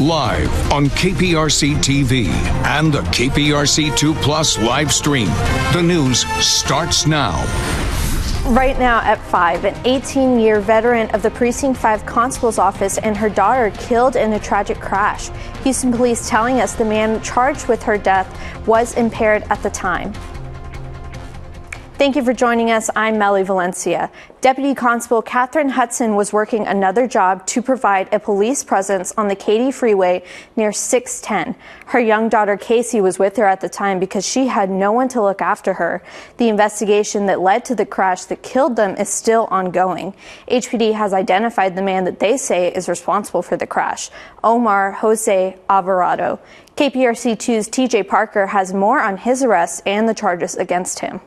Live on KPRC TV and the KPRC 2 Plus live stream. The news starts now. Right now at 5, an 18-year veteran of the Precinct 5 Constable's Office and her daughter killed in a tragic crash. Houston police telling us the man charged with her death was impaired at the time. Thank you for joining us. I'm Melly Valencia. Deputy Constable Catherine Hudson was working another job to provide a police presence on the Katy Freeway near 610. Her young daughter Casey was with her at the time because she had no one to look after her. The investigation that led to the crash that killed them is still ongoing. HPD has identified the man that they say is responsible for the crash, Omar Jose Alvarado. KPRC 2's TJ Parker has more on his arrest and the charges against him.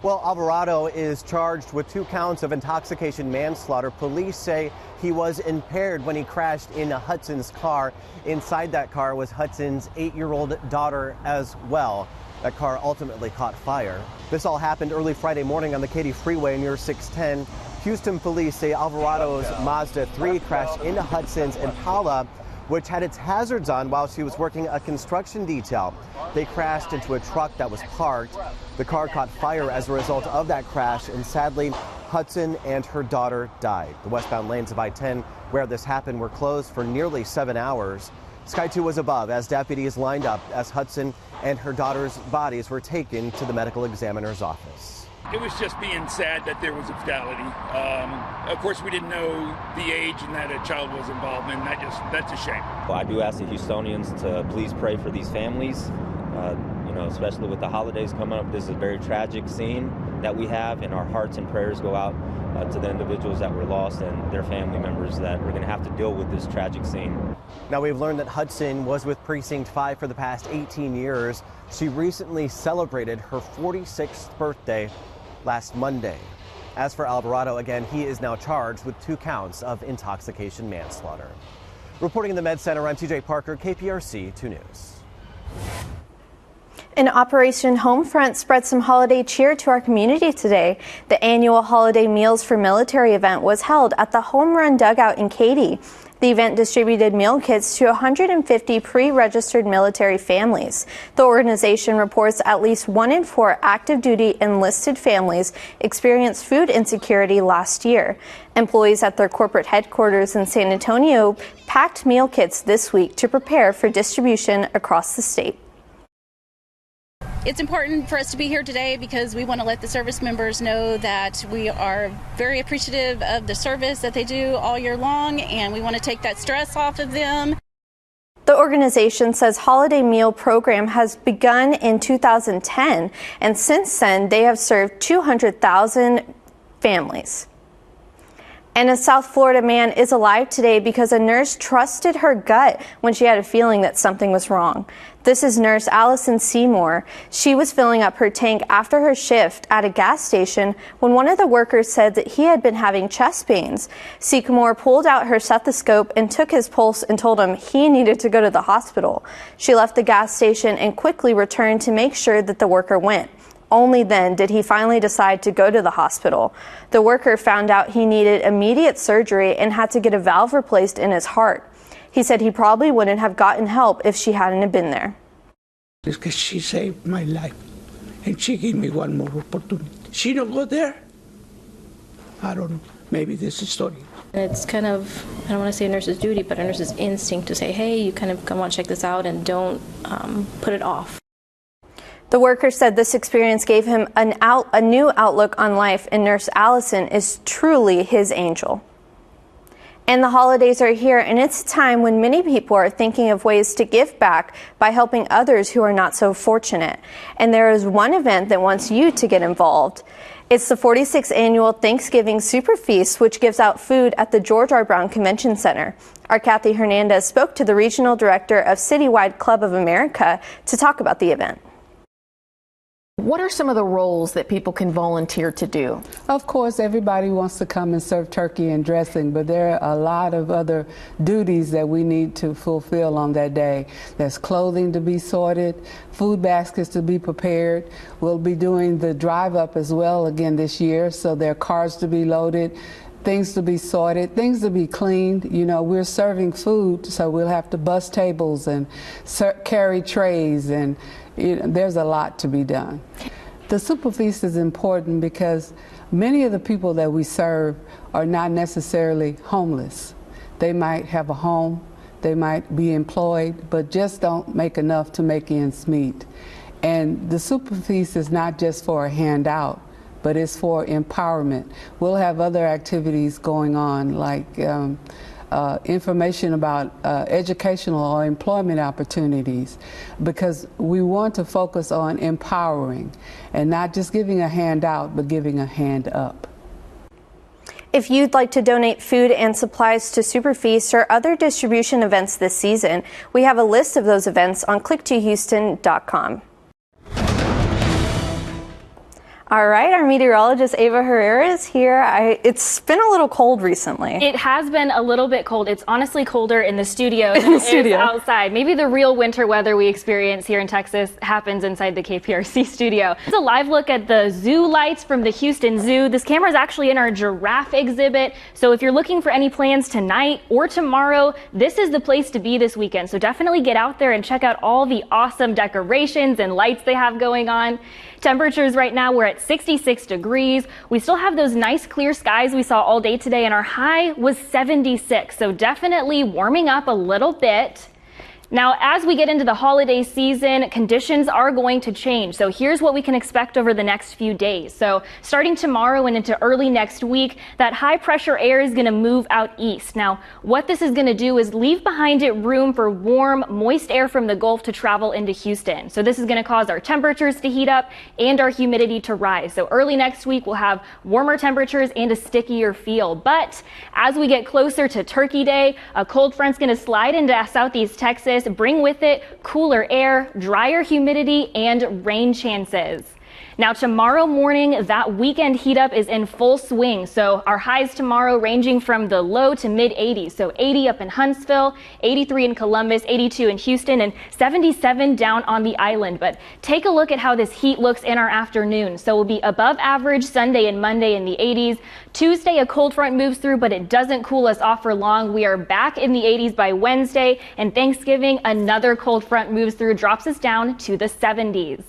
Well, Alvarado is charged with 2 counts of intoxication manslaughter. Police say he was impaired when he crashed into Hudson's car. Inside that car was Hudson's 8-year-old daughter as well. That car ultimately caught fire. This all happened early Friday morning on the Katy Freeway near 610. Houston police say Alvarado's Mazda 3 crashed into Hudson's Impala, which had its hazards on while she was working a construction detail. They crashed into a truck that was parked. The car caught fire as a result of that crash, and sadly, Hudson and her daughter died. The westbound lanes of I-10 where this happened were closed for nearly 7 hours. Sky 2 was above as deputies lined up as Hudson and her daughter's bodies were taken to the medical examiner's office. It was just being sad that there was a fatality. Of course, we didn't know the age and that a child was involved, and that's a shame. Well, I do ask the Houstonians to please pray for these families, especially with the holidays coming up. This is a very tragic scene that we have, and our hearts and prayers go out to the individuals that were lost and their family members that are going to have to deal with this tragic scene. Now, we've learned that Hudson was with Precinct 5 for the past 18 years. She recently celebrated her 46th birthday last Monday. As for Alvarado, again, he is now charged with 2 counts of intoxication manslaughter. Reporting in the Med Center, I'm TJ Parker, KPRC 2 News. An Operation Homefront spread some holiday cheer to our community today. The annual Holiday Meals for Military event was held at the Home Run Dugout in Katy. The event distributed meal kits to 150 pre-registered military families. The organization reports at least 1 in 4 active duty enlisted families experienced food insecurity last year. Employees at their corporate headquarters in San Antonio packed meal kits this week to prepare for distribution across the state. It's important for us to be here today because we want to let the service members know that we are very appreciative of the service that they do all year long, and we want to take that stress off of them. The organization says holiday meal program has begun in 2010, and since then they have served 200,000 families. And a South Florida man is alive today because a nurse trusted her gut when she had a feeling that something was wrong. This is nurse Allison Seymour. She was filling up her tank after her shift at a gas station when one of the workers said that he had been having chest pains. Seymour pulled out her stethoscope and took his pulse and told him he needed to go to the hospital. She left the gas station and quickly returned to make sure that the worker went. Only then did he finally decide to go to the hospital. The worker found out he needed immediate surgery and had to get a valve replaced in his heart. He said he probably wouldn't have gotten help if she hadn't been there. Because she saved my life, and she gave me one more opportunity. She don't go there. I don't know. Maybe this is story. It's kind of, I don't want to say a nurse's duty, but a nurse's instinct to say, hey, you kind of come on, check this out, and don't put it off. The worker said this experience gave him a new outlook on life, and Nurse Allison is truly his angel. And the holidays are here, and it's a time when many people are thinking of ways to give back by helping others who are not so fortunate. And there is one event that wants you to get involved. It's the 46th annual Thanksgiving Super Feast, which gives out food at the George R. Brown Convention Center. Our Kathy Hernandez spoke to the regional director of Citywide Club of America to talk about the event. What are some of the roles that people can volunteer to do? Of course, everybody wants to come and serve turkey and dressing, but there are a lot of other duties that we need to fulfill on that day. There's clothing to be sorted, food baskets to be prepared. We'll be doing the drive-up as well again this year, so there are cars to be loaded, things to be sorted, things to be cleaned. You know, we're serving food, so we'll have to bus tables and carry trays, and there's a lot to be done. The super feast is important because many of the people that we serve are not necessarily homeless. They might have a home, they might be employed, but just don't make enough to make ends meet. And the super feast is not just for a handout, but it's for empowerment. We'll have other activities going on, like information about educational or employment opportunities, because we want to focus on empowering and not just giving a handout, but giving a hand up. If you'd like to donate food and supplies to Super Feast or other distribution events this season, we have a list of those events on click2houston.com. All right, our meteorologist Ava Herrera is here. It's been a little cold recently. It has been a little bit cold. It's honestly colder in the studio than it is outside. Maybe the real winter weather we experience here in Texas happens inside the KPRC studio. It's a live look at the zoo lights from the Houston Zoo. This camera is actually in our giraffe exhibit. So if you're looking for any plans tonight or tomorrow, this is the place to be this weekend. So definitely get out there and check out all the awesome decorations and lights they have going on. Temperatures right now, we're at 66 degrees. We still have those nice clear skies we saw all day today, and our high was 76. So definitely warming up a little bit. Now, as we get into the holiday season, conditions are going to change. So here's what we can expect over the next few days. So starting tomorrow and into early next week, that high pressure air is going to move out east. Now, what this is going to do is leave behind it room for warm, moist air from the Gulf to travel into Houston. So this is going to cause our temperatures to heat up and our humidity to rise. So early next week, we'll have warmer temperatures and a stickier feel. But as we get closer to Turkey Day, a cold front's going to slide into southeast Texas, bring with it cooler air, drier humidity, and rain chances. Now tomorrow morning, that weekend heat up is in full swing. So our highs tomorrow ranging from the low to mid 80s. So 80 up in Huntsville, 83 in Columbus, 82 in Houston, and 77 down on the island. But take a look at how this heat looks in our afternoon. So we'll be above average Sunday and Monday in the 80s. Tuesday, a cold front moves through, but it doesn't cool us off for long. We are back in the 80s by Wednesday, and Thanksgiving, another cold front moves through, drops us down to the 70s.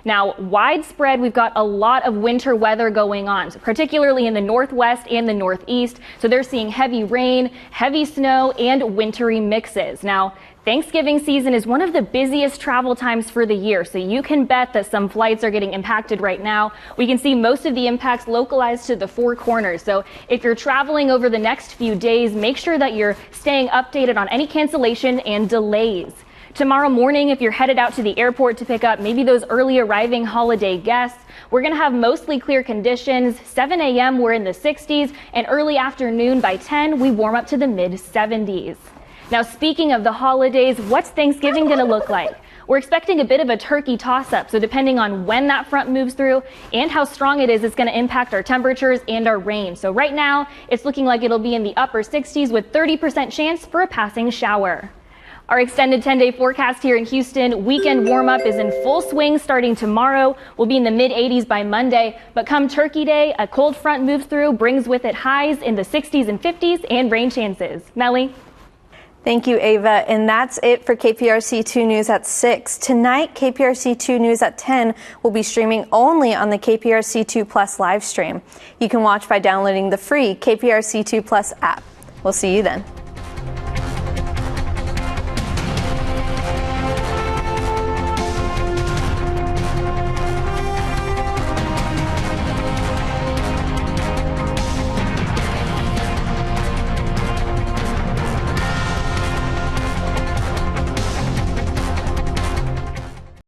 Now, widespread, we've got a lot of winter weather going on, particularly in the northwest and the northeast. So they're seeing heavy rain, heavy snow, and wintry mixes. Now, Thanksgiving season is one of the busiest travel times for the year, so you can bet that some flights are getting impacted right now. We can see most of the impacts localized to the Four Corners. So if you're traveling over the next few days, make sure that you're staying updated on any cancellation and delays. Tomorrow morning, if you're headed out to the airport to pick up maybe those early arriving holiday guests, we're going to have mostly clear conditions. 7 a.m. we're in the 60s, and early afternoon by 10 we warm up to the mid 70s. Now, speaking of the holidays, what's Thanksgiving going to look like? We're expecting a bit of a turkey toss-up, so depending on when that front moves through and how strong it is, it's going to impact our temperatures and our rain. So right now, it's looking like it'll be in the upper 60s with 30% chance for a passing shower. Our extended 10-day forecast here in Houston, weekend warm-up is in full swing starting tomorrow. We'll be in the mid-80s by Monday, but come Turkey Day, a cold front moves through, brings with it highs in the 60s and 50s and rain chances. Melly? Thank you, Ava. And that's it for KPRC 2 News at 6. Tonight, KPRC 2 News at 10 will be streaming only on the KPRC 2 Plus live stream. You can watch by downloading the free KPRC 2 Plus app. We'll see you then.